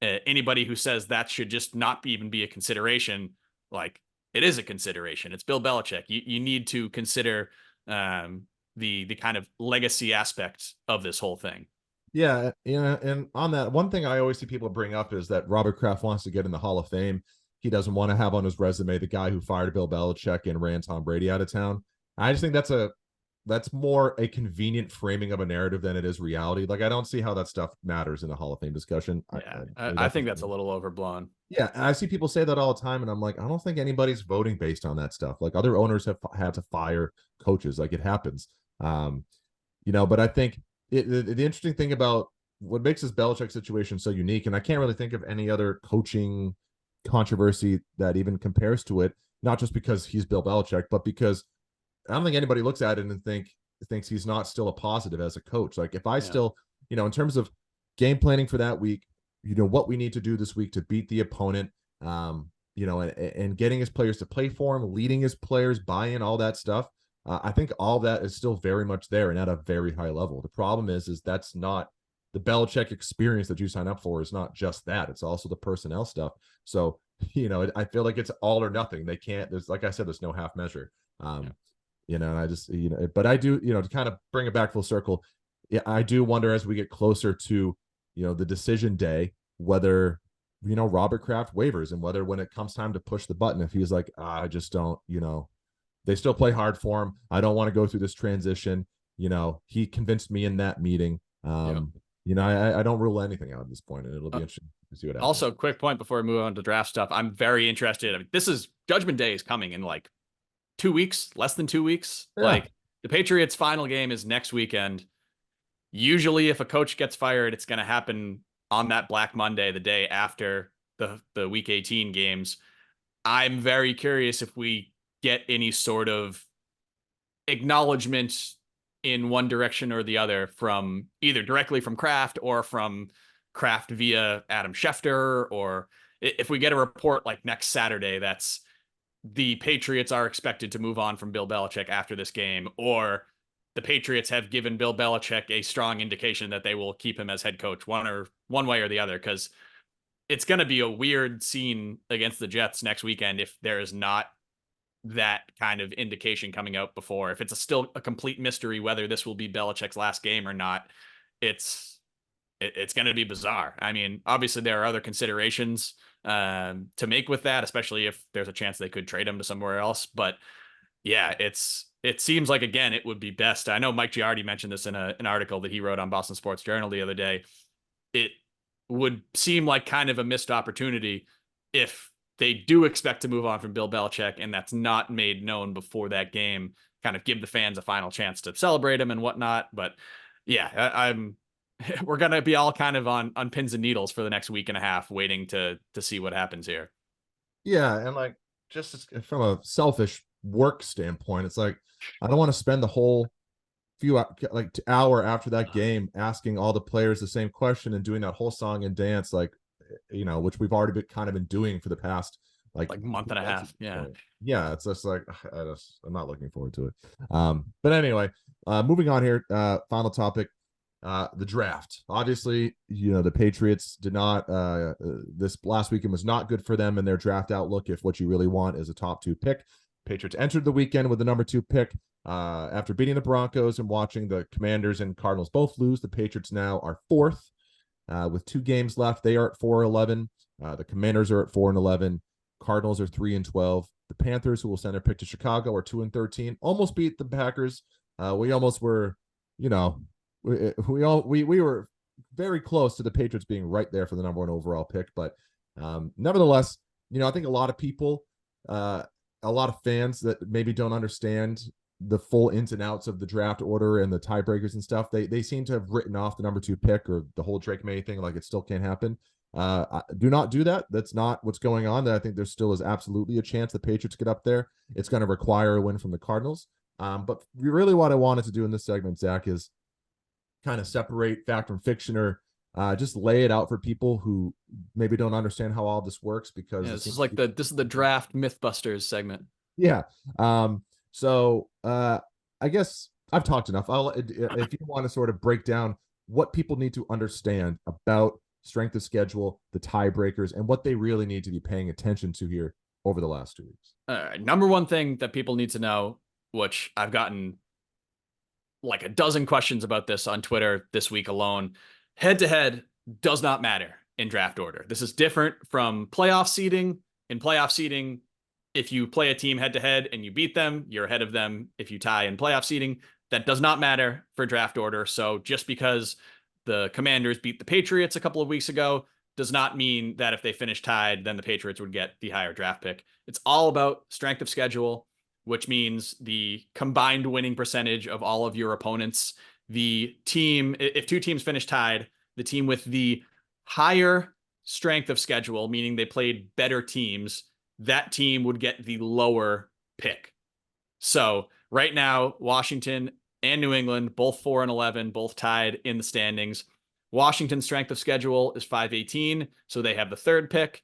anybody who says that should just not even be a consideration, like, it is a consideration. It's Bill Belichick. You need to consider the kind of legacy aspect of this whole thing. Yeah, and on that, one thing I always see people bring up is that Robert Kraft wants to get in the Hall of Fame. He doesn't want to have on his resume the guy who fired Bill Belichick and ran Tom Brady out of town. I just think that's more a convenient framing of a narrative than it is reality. Like, I don't see how that stuff matters in a Hall of Fame discussion. Yeah, I think that's a little overblown. Yeah, I see people say that all the time, and I'm like, I don't think anybody's voting based on that stuff. Like, other owners have had to fire coaches. Like, it happens. But I think the interesting thing about what makes this Belichick situation so unique, and I can't really think of any other coaching controversy that even compares to it, not just because he's Bill Belichick, but because I don't think anybody looks at it and thinks he's not still a positive as a coach. Like, if I still, in terms of game planning for that week, what we need to do this week to beat the opponent, and getting his players to play for him, leading his players, buy in, all that stuff. I think all that is still very much there and at a very high level. The problem is that's not the Belichick experience that you sign up for. Is not just that. It's also the personnel stuff. So, I feel like it's all or nothing. They can't, like I said, there's no half measure. And I just, but I do, to kind of bring it back full circle. Yeah, I do wonder as we get closer to, the decision day, whether, Robert Kraft wavers, and whether when it comes time to push the button, if he's like, I just don't, they still play hard for him. I don't want to go through this transition. He convinced me in that meeting. I don't rule anything out at this point, and it'll be interesting to see what happens. Also, quick point before we move on to draft stuff. I'm very interested. I mean, this is Judgment Day is coming in like 2 weeks, less than 2 weeks. Yeah. Like, the Patriots' final game is next weekend. Usually, if a coach gets fired, it's going to happen on that Black Monday, the day after the Week 18 games. I'm very curious if we get any sort of acknowledgement in one direction or the other from either directly from Kraft or from Kraft via Adam Schefter, or if we get a report like next Saturday that's the Patriots are expected to move on from Bill Belichick after this game, or the Patriots have given Bill Belichick a strong indication that they will keep him as head coach, one way or the other, because it's going to be a weird scene against the Jets next weekend if there is not that kind of indication coming out before. If it's still a complete mystery whether this will be Belichick's last game or not, it's going to be bizarre. I mean, obviously there are other considerations to make with that, especially if there's a chance they could trade him to somewhere else. But yeah, it seems like, again, it would be best. I know Mike Giardi mentioned this in an article that he wrote on Boston Sports Journal the other day. It would seem like kind of a missed opportunity if they do expect to move on from Bill Belichick and that's not made known before that game, kind of give the fans a final chance to celebrate him and whatnot. But yeah, I'm we're going to be all kind of on pins and needles for the next week and a half, waiting to see what happens here. Yeah, and like just from a selfish work standpoint, it's like I don't want to spend the whole hour after that game asking all the players the same question and doing that whole song and dance, like which we've already been doing for the past like month and a half. Yeah. Yeah, it's just like I'm not looking forward to it. But anyway, moving on here, final topic. The draft. Obviously, the Patriots did not this last weekend was not good for them in their draft outlook. If what you really want is a top 2 pick, Patriots entered the weekend with the number 2 pick after beating the Broncos and watching the Commanders and Cardinals both lose. The Patriots now are 4th with 2 games left. They are at 4-11. The Commanders are at 4-11. Cardinals are 3-12. The Panthers, who will send their pick to Chicago, are 2-13. Almost beat the Packers. We almost were, we were very close to the Patriots being right there for the number 1 overall pick. But nevertheless, I think a lot of people, a lot of fans that maybe don't understand the full ins and outs of the draft order and the tiebreakers and stuff, they seem to have written off the number 2 pick or the whole Drake May thing like it still can't happen. Do not do that. That's not what's going on. I think there still is absolutely a chance the Patriots get up there. It's going to require a win from the Cardinals. But really what I wanted to do in this segment, Zach, is kind of separate fact from fiction, or just lay it out for people who maybe don't understand how all this works, because this is the draft Mythbusters segment. Yeah. So I guess I've talked enough. If you want to sort of break down what people need to understand about strength of schedule, the tiebreakers, and what they really need to be paying attention to here over the last 2 weeks. Number one thing that people need to know, which I've gotten like a dozen questions about this on Twitter this week alone, head-to-head does not matter in draft order. This is different from playoff seeding. In playoff seeding, if you play a team head-to-head and you beat them, you're ahead of them. If you tie in playoff seeding, that does not matter for draft order. So just because the Commanders beat the Patriots a couple of weeks ago does not mean that if they finish tied, then the Patriots would get the higher draft pick. It's all about strength of schedule, which means the combined winning percentage of all of your opponents. The team, if 2 teams finish tied, the team with the higher strength of schedule, meaning they played better teams, that team would get the lower pick. So right now, Washington and New England, both 4-11, both tied in the standings. Washington's strength of schedule is 518, so they have the 3rd pick,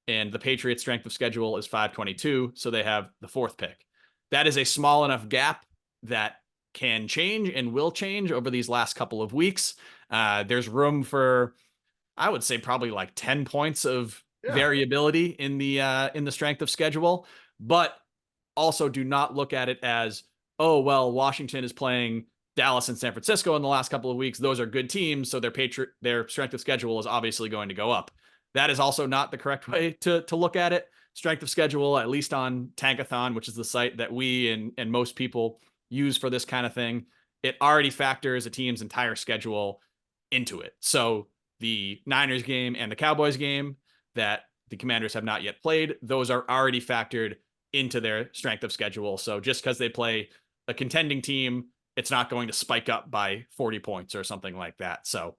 and the Patriots' strength of schedule is 522, so they have the 4th pick. That is a small enough gap that can change and will change over these last couple of weeks. There's room for, I would say, probably like 10 points of variability in the strength of schedule, but also do not look at it as, oh, well, Washington is playing Dallas and San Francisco in the last couple of weeks. Those are good teams, so their strength of schedule is obviously going to go up. That is also not the correct way to look at it. Strength of schedule, at least on Tankathon, which is the site that we and most people use for this kind of thing, it already factors a team's entire schedule into it. So the Niners game and the Cowboys game that the Commanders have not yet played, those are already factored into their strength of schedule. So just because they play a contending team, it's not going to spike up by 40 points or something like that. So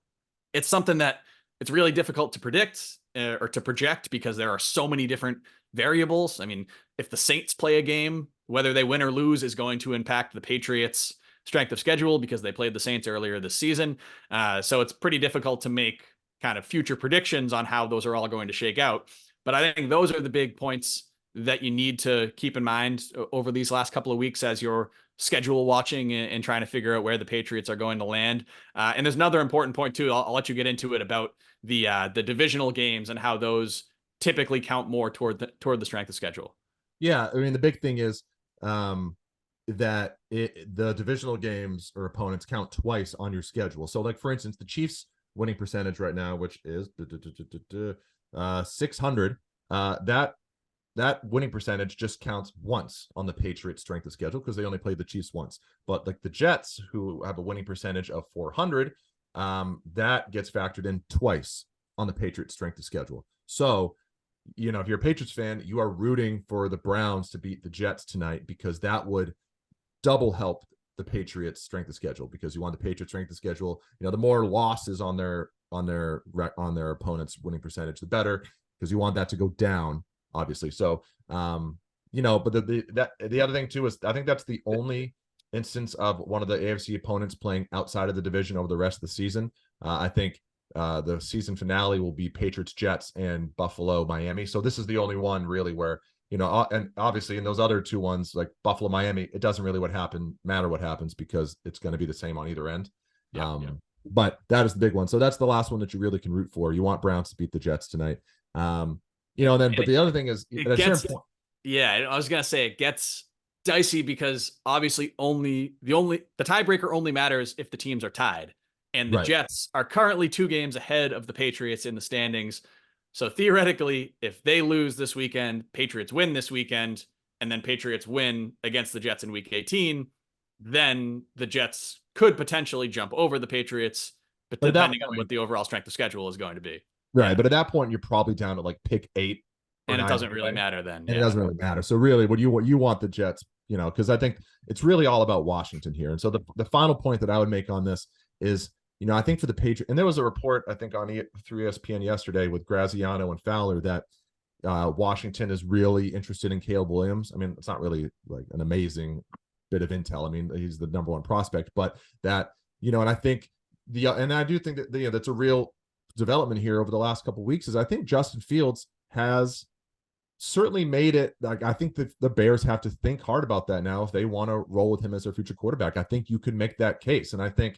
it's something that it's really difficult to predict or to project because there are so many different variables. I mean, if the Saints play a game, whether they win or lose is going to impact the Patriots' strength of schedule because they played the Saints earlier this season. So it's pretty difficult to make kind of future predictions on how those are all going to shake out. But I think those are the big points that you need to keep in mind over these last couple of weeks as you're schedule watching and trying to figure out where the Patriots are going to land. And there's another important point too. I'll let you get into it about the divisional games and how those typically count more toward the strength of schedule. Yeah, I mean the big thing is that the divisional games or opponents count twice on your schedule. So, like for instance, the Chiefs' winning percentage right now, which is 600, that winning percentage just counts once on the Patriots' strength of schedule because they only played the Chiefs once. But like the Jets, who have a winning percentage of 400, that gets factored in twice on the Patriots' strength of schedule. So, if you're a Patriots fan, you are rooting for the Browns to beat the Jets tonight because that would double help the Patriots strength of schedule, because you want the Patriots strength of schedule. The more losses on their opponent's winning percentage, the better, because you want that to go down, obviously. So, but the other thing too is I think that's the only instance of one of the AFC opponents playing outside of the division over the rest of the season. I think the season finale will be Patriots Jets and Buffalo Miami. So this is the only one really where, and obviously in those other two ones like Buffalo Miami, it doesn't really matter what happens because it's going to be the same on either end. Yeah. But that is the big one. So that's the last one that you really can root for. You want Browns to beat the Jets tonight. But the other thing is at a certain point. Yeah, I was gonna say it gets dicey because obviously the tiebreaker only matters if the teams are tied. And the Jets are currently 2 games ahead of the Patriots in the standings. So theoretically, if they lose this weekend, Patriots win this weekend, and then Patriots win against the Jets in week 18, then the Jets could potentially jump over the Patriots, but depending on what the overall strength of schedule is going to be. Right. Yeah. But at that point, you're probably down to like pick 8. And it doesn't really matter then. And it doesn't really matter. So really, what you want the Jets, because I think it's really all about Washington here. And so the final point that I would make on this is, I think for the Patriots, and there was a report, I think, through ESPN yesterday with Graziano and Fowler that Washington is really interested in Caleb Williams. I mean, it's not really like an amazing bit of intel. I mean, he's the number 1 prospect, but that, and I think and I do think that that's a real development here over the last couple of weeks is I think Justin Fields has certainly made it. Like, I think that the Bears have to think hard about that now if they want to roll with him as their future quarterback. I think you could make that case. And I think,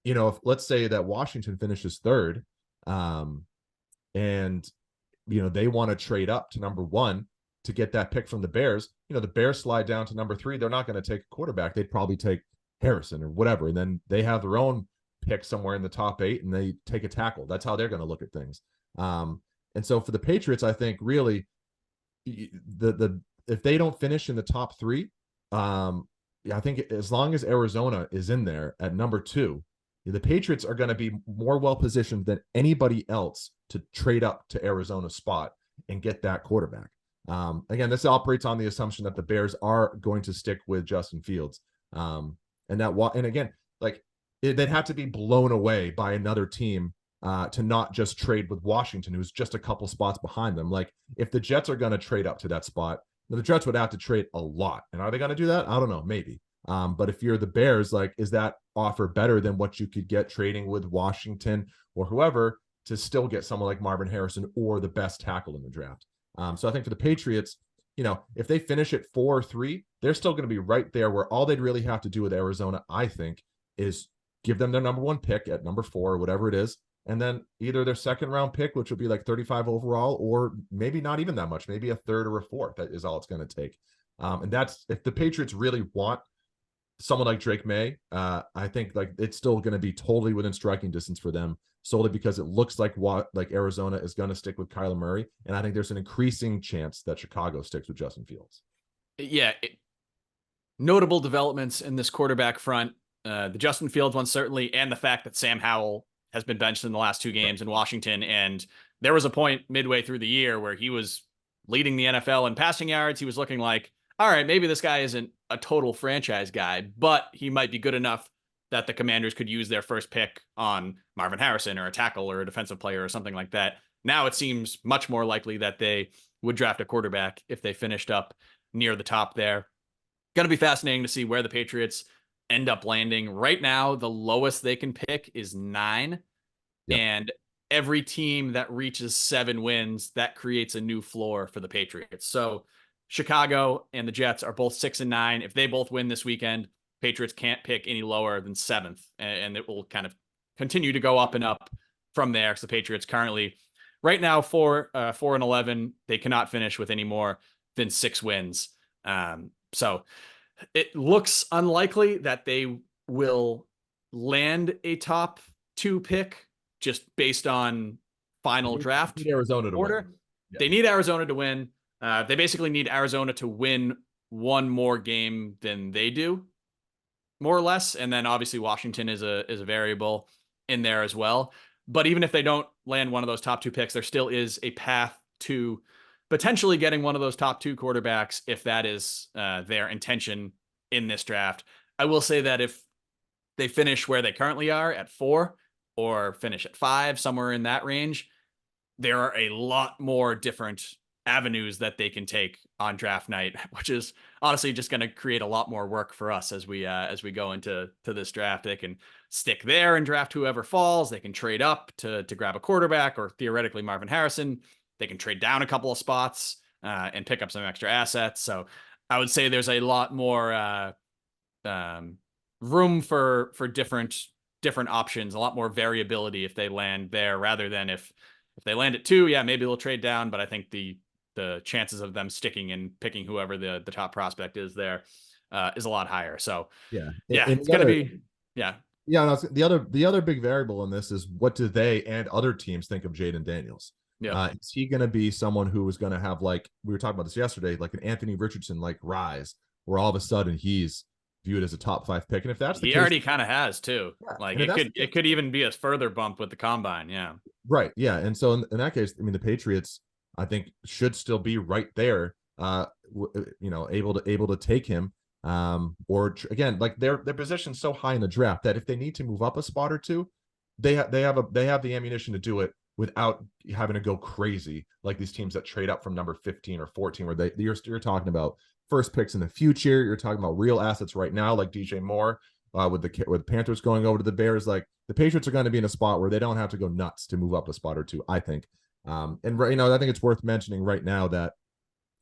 if let's say that Washington finishes 3rd, and they want to trade up to number 1 to get that pick from the Bears, the Bears slide down to number 3. They're not going to take a quarterback. They'd probably take Harrison or whatever. And then they have their own pick somewhere in the top 8 and they take a tackle. That's how they're going to look at things. And so for the Patriots, I think really if they don't finish in the top 3, I think as long as Arizona is in there at number 2, the Patriots are going to be more well-positioned than anybody else to trade up to Arizona's spot and get that quarterback. Again, this operates on the assumption that the Bears are going to stick with Justin Fields. And again, like they'd have to be blown away by another team to not just trade with Washington, who's just a couple spots behind them. Like if the Jets are going to trade up to that spot, the Jets would have to trade a lot. And are they going to do that? I don't know, maybe. But if you're the Bears, like, is that offer better than what you could get trading with Washington or whoever to still get someone like Marvin Harrison or the best tackle in the draft? So I think for the Patriots, if they finish at 4-3, they're still going to be right there where all they'd really have to do with Arizona, I think, is give them their number 1 pick at number 4 or whatever it is. And then either their 2nd round pick, which would be like 35 overall, or maybe not even that much, maybe a 3rd or a 4th. That is all it's going to take. And that's if the Patriots really want someone like Drake May, I think like it's still going to be totally within striking distance for them, solely because it looks like Arizona is going to stick with Kyler Murray, and I think there's an increasing chance that Chicago sticks with Justin Fields. Yeah, notable developments in this quarterback front, the Justin Fields one certainly, and the fact that Sam Howell has been benched in the last 2 games in Washington, and there was a point midway through the year where he was leading the NFL in passing yards. He was looking like, all right, maybe this guy isn't a total franchise guy, but he might be good enough that the Commanders could use their first pick on Marvin Harrison or a tackle or a defensive player or something like that. Now it seems much more likely that they would draft a quarterback if they finished up near the top there. Going to be fascinating to see where the Patriots end up landing. Right now, the lowest they can pick is 9. Yep. And every team that reaches 7 wins, that creates a new floor for the Patriots. So Chicago and the Jets are both 6 and 9. If they both win this weekend, Patriots can't pick any lower than 7th, and it will kind of continue to go up and up from there. Because the Patriots currently, right now, 4 and 11, they cannot finish with any more than 6 wins. So it looks unlikely that they will land a top 2 pick just based on final draft Need Arizona to order. win. Yeah. They need Arizona to win. They basically need Arizona to win one more game than they do, more or less. And then obviously Washington is a variable in there as well. But even if they don't land one of those top 2 picks, there still is a path to potentially getting one of those top 2 quarterbacks if that is their intention in this draft. I will say that if they finish where they currently are at 4 or finish at 5, somewhere in that range, there are a lot more different avenues that they can take on draft night, which is honestly just going to create a lot more work for us as we go into this draft. They can stick there and draft whoever falls. They can trade up to grab a quarterback or theoretically Marvin Harrison. They can trade down a couple of spots and pick up some extra assets. So I would say there's a lot more room for different options, a lot more variability if they land there rather than if they land at 2, yeah, maybe they'll trade down, but I think the chances of them sticking and picking whoever the top prospect is there is a lot higher. So yeah, it's going to be, yeah. Yeah, the other big variable in this is what do they and other teams think of Jaden Daniels? Yeah. Is he going to be someone who is going to have, like we were talking about this yesterday, like an Anthony Richardson like rise, where all of a sudden he's viewed as a top 5 pick? And if that's the case, he already kind of has too. Yeah. Like it could even be a further bump with the combine. Yeah. Right. Yeah. And so in that case, I mean, the Patriots, I think, should still be right there, able to take him. Again, like their position's so high in the draft that if they need to move up a spot or two, they have the ammunition to do it without having to go crazy like these teams that trade up from number 15 or 14, where you're talking about first picks in the future. You're talking about real assets right now, like DJ Moore, with the Panthers going over to the Bears. Like the Patriots are going to be in a spot where they don't have to go nuts to move up a spot or two, I think. I think it's worth mentioning right now that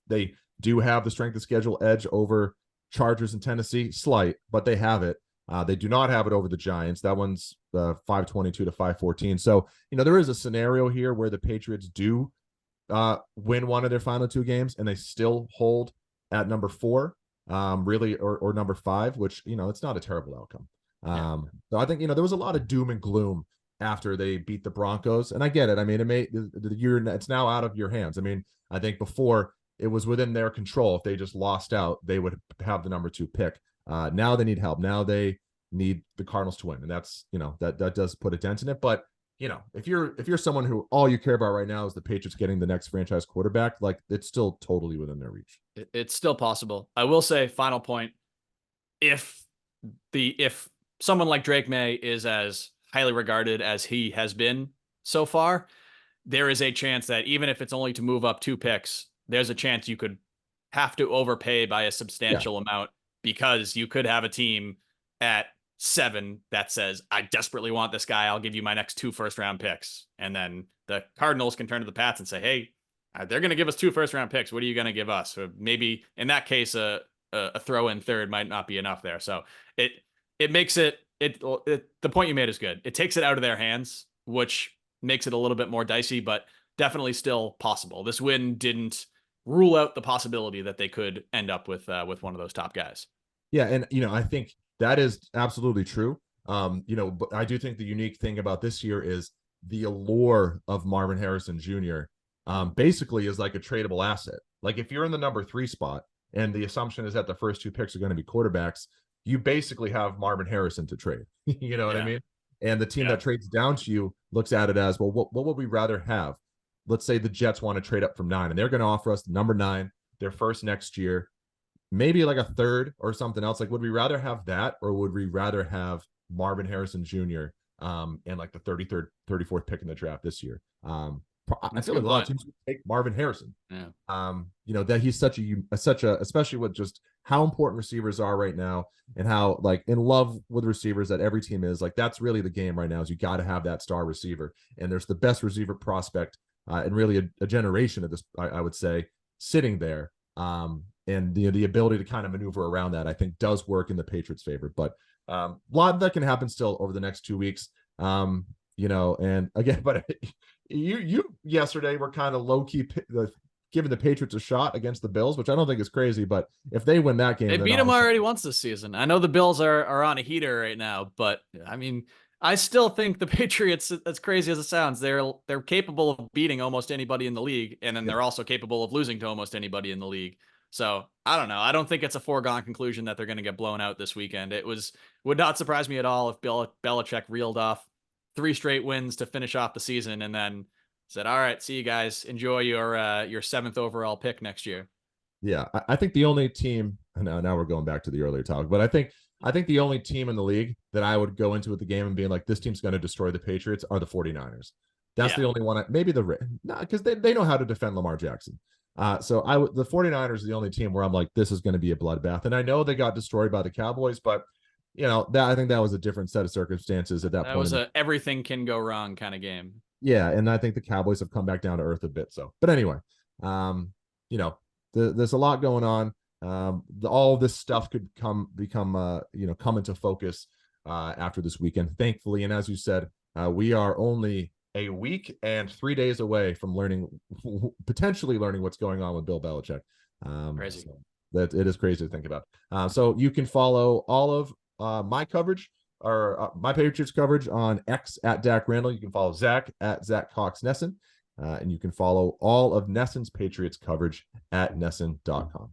they do have the strength of schedule edge over Chargers and Tennessee, slight, but they have it. They do not have it over the Giants. That one's 522 to 514. So, there is a scenario here where the Patriots do win one of their final 2 games and they still hold at number 4, really, or number 5, which, it's not a terrible outcome. So I think, there was a lot of doom and gloom after they beat the Broncos. And I get it. I mean, it's now out of your hands. I mean, I think before it was within their control. If they just lost out, they would have the number 2 pick. Now they need help. Now they need the Cardinals to win. And that's, that does put a dent in it. But, if you're someone who all you care about right now is the Patriots getting the next franchise quarterback, like it's still totally within their reach. It's still possible. I will say, final point, if someone like Drake May is as highly regarded as he has been so far, there is a chance that even if it's only to move up 2 picks, there's a chance you could have to overpay by a substantial amount, because you could have a team at 7 that says, I desperately want this guy. I'll give you my next 2 first-round picks. And then the Cardinals can turn to the Pats and say, hey, they're going to give us 2 first-round picks. What are you going to give us? Or maybe in that case, a throw-in third might not be enough there. So it makes it the point you made is good. It takes it out of their hands, which makes it a little bit more dicey, but definitely still possible. This win didn't rule out the possibility that they could end up with one of those top guys. Yeah, and I think that is absolutely true. But I do think the unique thing about this year is the allure of Marvin Harrison Jr. Basically is like a tradable asset. Like if you're in the number 3 spot and the assumption is that the first 2 picks are going to be quarterbacks, you basically have Marvin Harrison to trade. You know what I mean? And the team that trades down to you looks at it as, well, what would we rather have? Let's say the Jets want to trade up from 9 and they're going to offer us number 9, their first next year, maybe like a third or something else. Like, would we rather have that, or would we rather have Marvin Harrison Jr. And like the 33rd, 34th pick in the draft this year? I feel like a lot of teams would take Marvin Harrison. Yeah. That he's such a, especially with just how important receivers are right now and how like in love with receivers that every team is. Like that's really the game right now, is you got to have that star receiver. And there's the best receiver prospect and really a generation of this, I would say, sitting there. And the ability to kind of maneuver around that, I think, does work in the Patriots' favor. But a lot that can happen still over the next 2 weeks. And again, but you yesterday were kind of low key giving the Patriots a shot against the Bills, which I don't think is crazy, but if they win that game, They then beat them already once this season. I know the Bills are on a heater right now, but I mean, I still think the Patriots, as crazy as it sounds, they're capable of beating almost anybody in the league, and then they're also capable of losing to almost anybody in the league. So I don't know. I don't think it's a foregone conclusion that they're going to get blown out this weekend. Would not surprise me at all if Belichick reeled off 3 straight wins to finish off the season, and then said, "All right, see you guys. Enjoy your 7th overall pick next year." Yeah, I think the only team now we're going back to the earlier topic, but I think the only team in the league that I would go into with the game and being like, this team's going to destroy the Patriots are the 49ers. That's the only one. Maybe because they know how to defend Lamar Jackson. So the 49ers are the only team where I'm like, this is going to be a bloodbath. And I know they got destroyed by the Cowboys, but I think that was a different set of circumstances at that point. That was a everything can go wrong kind of game. Yeah, and I think the Cowboys have come back down to earth a bit. So, but anyway, there's a lot going on. All this stuff could come into focus after this weekend, thankfully. And as you said, we are only a week and 3 days away from potentially learning what's going on with Bill Belichick. Crazy. So that it is crazy to think about. So you can follow all of my coverage or my Patriots coverage on X at Dak Randall. You can follow Zack at Zack Cox NESN. And you can follow all of NESN's Patriots coverage at NESN.com.